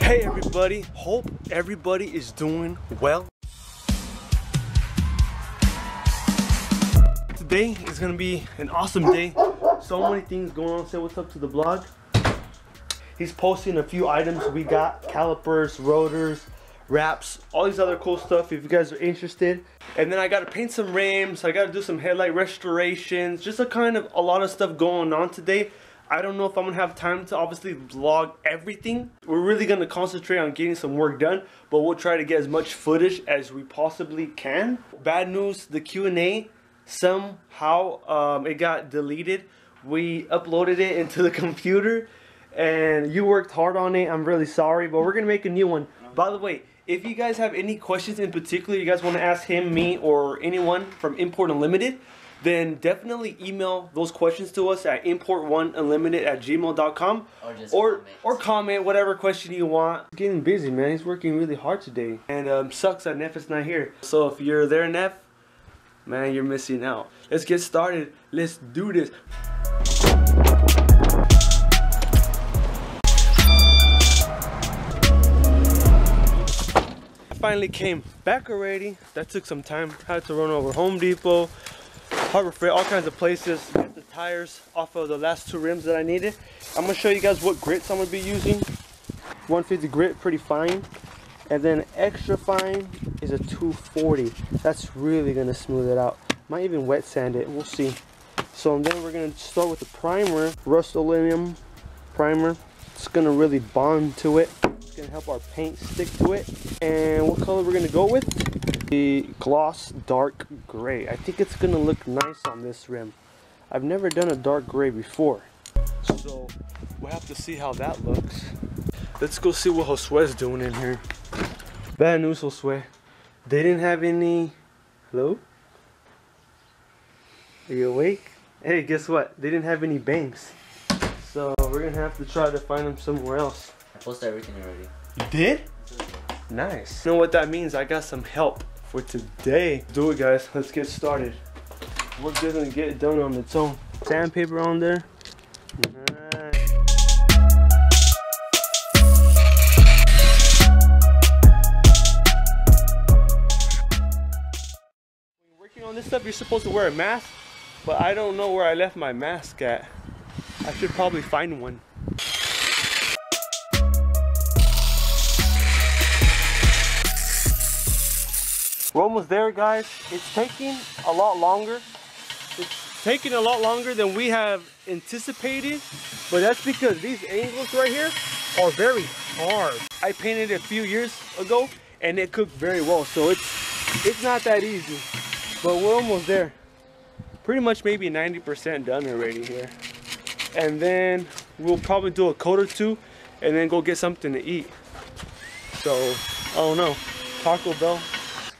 Hey everybody, hope everybody is doing well. Today is gonna be an awesome day. So many things going on. Say what's up to the blog. He's posting a few items we got: calipers, rotors, wraps, all these other cool stuff if you guys are interested. And then I gotta paint some rims, I gotta do some headlight restorations, just a lot of stuff going on today. I don't know if I'm gonna have time to obviously vlog everything. We're really gonna concentrate on getting some work done, but we'll try to get as much footage as we possibly can. Bad news, the Q&A, somehow it got deleted. We uploaded it into the computer and you worked hard on it. I'm really sorry, but we're gonna make a new one. By the way, if you guys have any questions in particular you guys want to ask him, me, or anyone from Import Unlimited, then definitely email those questions to us at importoneunlimited@gmail.com or comment whatever question you want. He's getting busy, man. He's working really hard today, and sucks that Neff is not here. So if you're there, Neff, man, you're missing out. Let's get started. Let's do this. Finally came back already. That took some time. Had to run over Home Depot, Harbor Freight, all kinds of places. Get the tires off of the last two rims that I needed. I'm gonna show you guys what grits I'm gonna be using. 150 grit, pretty fine, and then extra fine is a 240. That's really gonna smooth it out. Might even wet sand it, we'll see. So then we're gonna start with the primer, Rust-Oleum primer. It's gonna really bond to it. It's gonna help our paint stick to it. And what color we're gonna go with? The gloss dark gray. I think it's gonna look nice on this rim. I've never done a dark gray before, so we'll have to see how that looks. Let's go see what Josue's doing in here. Bad news, Josue. They didn't have any. Hello? Are you awake? Hey, guess what? They didn't have any banks, so we're gonna have to try to find them somewhere else. I posted everything already. You did? Nice. You know what that means? I got some help for today. Do it, guys. Let's get started. We're just gonna get it done on its own. Sandpaper on there. Nice. When you're working on this stuff, you're supposed to wear a mask, but I don't know where I left my mask at. I should probably find one. We're almost there, guys. It's taking a lot longer. It's taking a lot longer than we have anticipated, but that's because these angles right here are very hard. I painted it a few years ago and it cooked very well, so it's not that easy, but we're almost there. Pretty much maybe 90% done already here. And then we'll probably do a coat or two and then go get something to eat. So, I don't know, Taco Bell.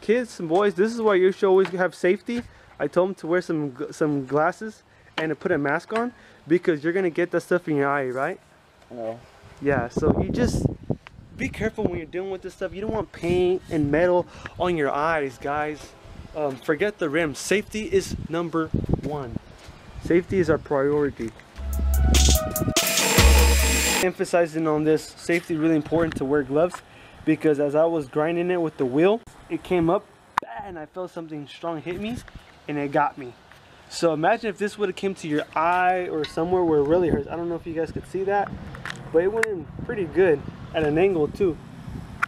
Kids and boys, this is why you should always have safety. I told them to wear some glasses and to put a mask on because you're gonna get that stuff in your eye, right? No. Yeah, so you just be careful when you're dealing with this stuff. You don't want paint and metal on your eyes, guys. Forget the rims. Safety is number one. Safety is our priority. Emphasizing on this, safety is really important to wear gloves, because as I was grinding it with the wheel, it came up and I felt something strong hit me and it got me. So imagine if this would have came to your eye or somewhere where it really hurts. I don't know if you guys could see that, but it went in pretty good at an angle too.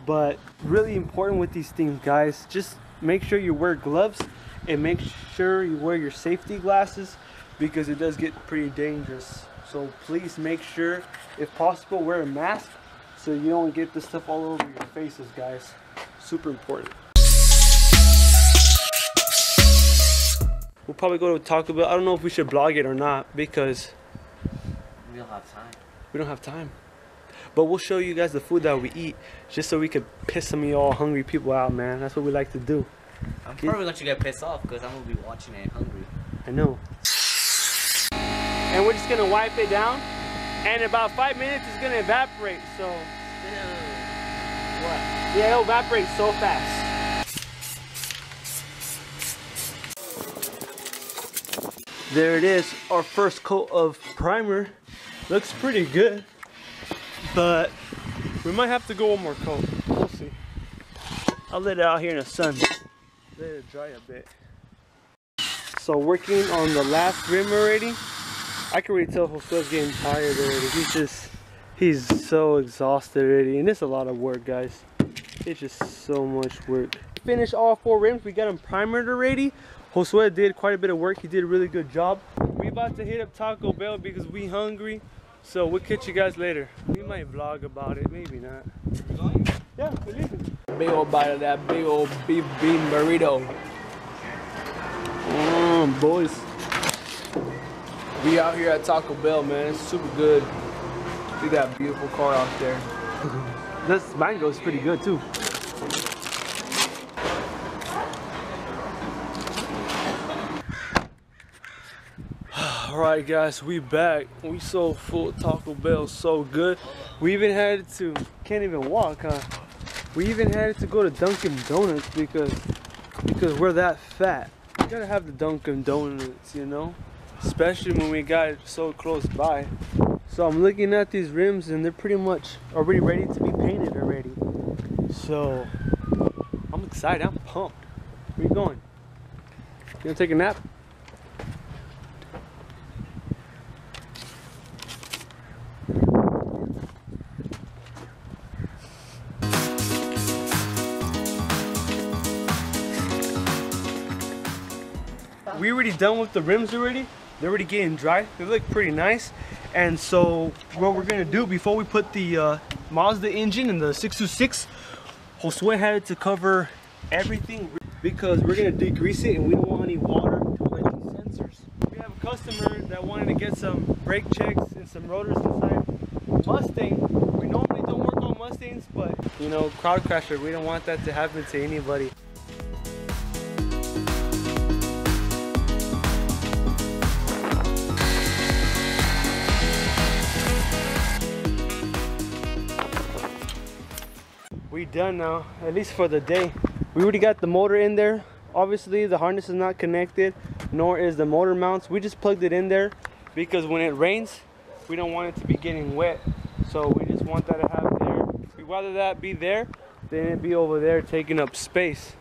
But really important with these things, guys, just make sure you wear gloves and make sure you wear your safety glasses, because it does get pretty dangerous. So please make sure, if possible, wear a mask so you don't get this stuff all over your faces, guys. Super important. We'll probably go to Taco Bell. I don't know if we should vlog it or not because we don't have time. We don't have time. But we'll show you guys the food that we eat, just so we could piss some of y'all hungry people out, man. That's what we like to do. I'm probably going to get pissed off because I'm going to be watching it hungry. I know. And we're just going to wipe it down. And in about 5 minutes, it's going to evaporate. So, what? Yeah, it'll evaporate so fast. There it is, our first coat of primer. Looks pretty good, but We might have to go one more coat. We'll see. I'll let it out here in the sun. Let it dry a bit. So working on the last rim already. I can already tell Josue's getting tired already. He's so exhausted already. And it's a lot of work, guys. It's just so much work. Finished all 4 rims. We got them primered already. Josue did quite a bit of work. He did a really good job. We about to hit up Taco Bell because we hungry. So we'll catch you guys later. We might vlog about it, maybe not. You going? Yeah, we're leaving. Big old bite of that big old beef bean burrito. Boys. We out here at Taco Bell, man. It's super good. See that beautiful car out there. This mango is pretty good too. Alright guys, we back. We so full of Taco Bell, so good. We even had to, can't even walk, huh? We even had to go to Dunkin' Donuts because we're that fat. We gotta have the Dunkin' Donuts, you know? Especially when we got it so close by. So I'm looking at these rims and they're pretty much already ready to be painted already. So I'm excited, I'm pumped. Where you going? You gonna take a nap? We already done with the rims already. They're already getting dry. They look pretty nice. And so what we're gonna do before we put the Mazda engine in the 626, Josue had to cover everything because we're gonna degrease it and we don't want any water to wet these sensors. We have a customer that wanted to get some brake checks and some rotors inside Mustang. We normally don't work on Mustangs, but you know, crowd crasher, we don't want that to happen to anybody. We done now, at least for the day. We already got the motor in there. Obviously the harness is not connected, nor is the motor mounts. We just plugged it in there because when it rains, we don't want it to be getting wet. So we just want that to have there. We'd rather that be there than it be over there taking up space.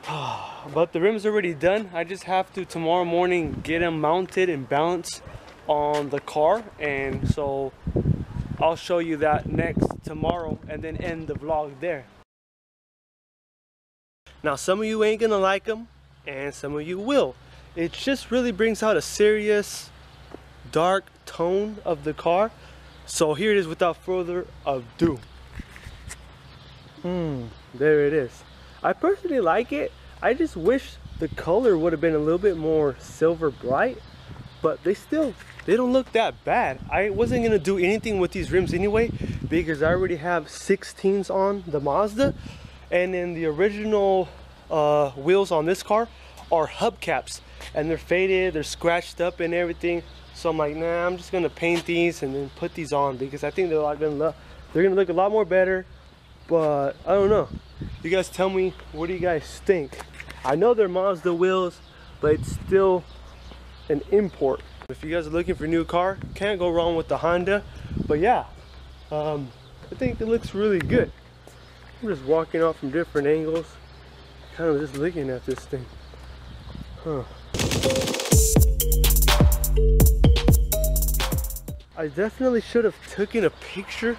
But the rim's already done. I just have to tomorrow morning get them mounted and balanced on the car, and so I'll show you that next tomorrow and then end the vlog there. Now some of you ain't gonna like them and some of you will. It just really brings out a serious dark tone of the car. So here it is without further ado. There it is. I personally like it. I just wish the color would have been a little bit more silver bright, but they don't look that bad. I wasn't gonna do anything with these rims anyway because I already have 16s on the Mazda, and then the original wheels on this car are hubcaps and they're faded, they're scratched up and everything. So I'm like, nah, I'm just gonna paint these and then put these on because I think they're gonna look a lot more better. But I don't know. You guys tell me, what do you guys think? I know they're Mazda wheels, but it's still an import. If you guys are looking for a new car, can't go wrong with the Honda. But yeah, I think it looks really good. I'm just walking off from different angles, kind of just looking at this thing. I definitely should have taken a picture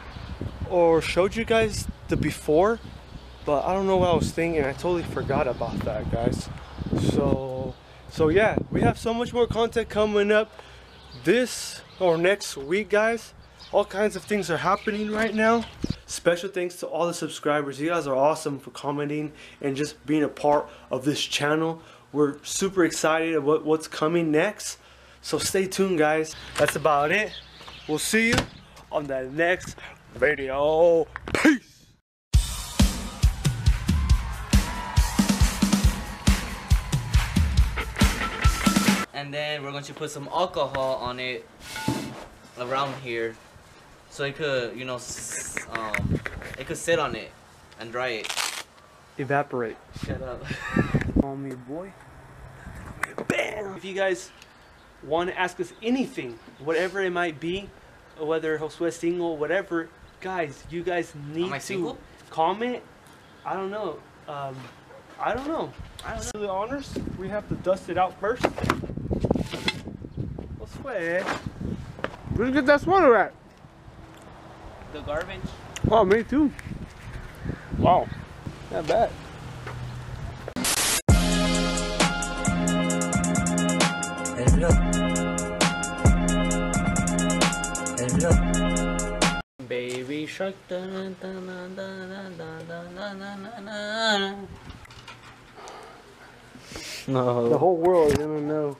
or showed you guys the before, but I don't know what I was thinking. I totally forgot about that, guys. So yeah, we have so much more content coming up this or next week, guys. All kinds of things are happening right now. Special thanks to all the subscribers. You guys are awesome for commenting and just being a part of this channel. We're super excited about what's coming next. So stay tuned, guys. That's about it. We'll see you on the next video. Peace. And then we're going to put some alcohol on it around here, so it could, you know, it could sit on it and dry it. Evaporate. Shut up. On me, boy. Bam! If you guys want to ask us anything, whatever it might be, whether Josue's single, whatever, guys, you guys need Am I to single? comment. I don't know. I don't know. To the honors, we have to dust it out first. What's way? Where'd you get that sweater at? The garbage. Oh, me too. Wow. Not bad. Baby shark. The whole world is gonna know.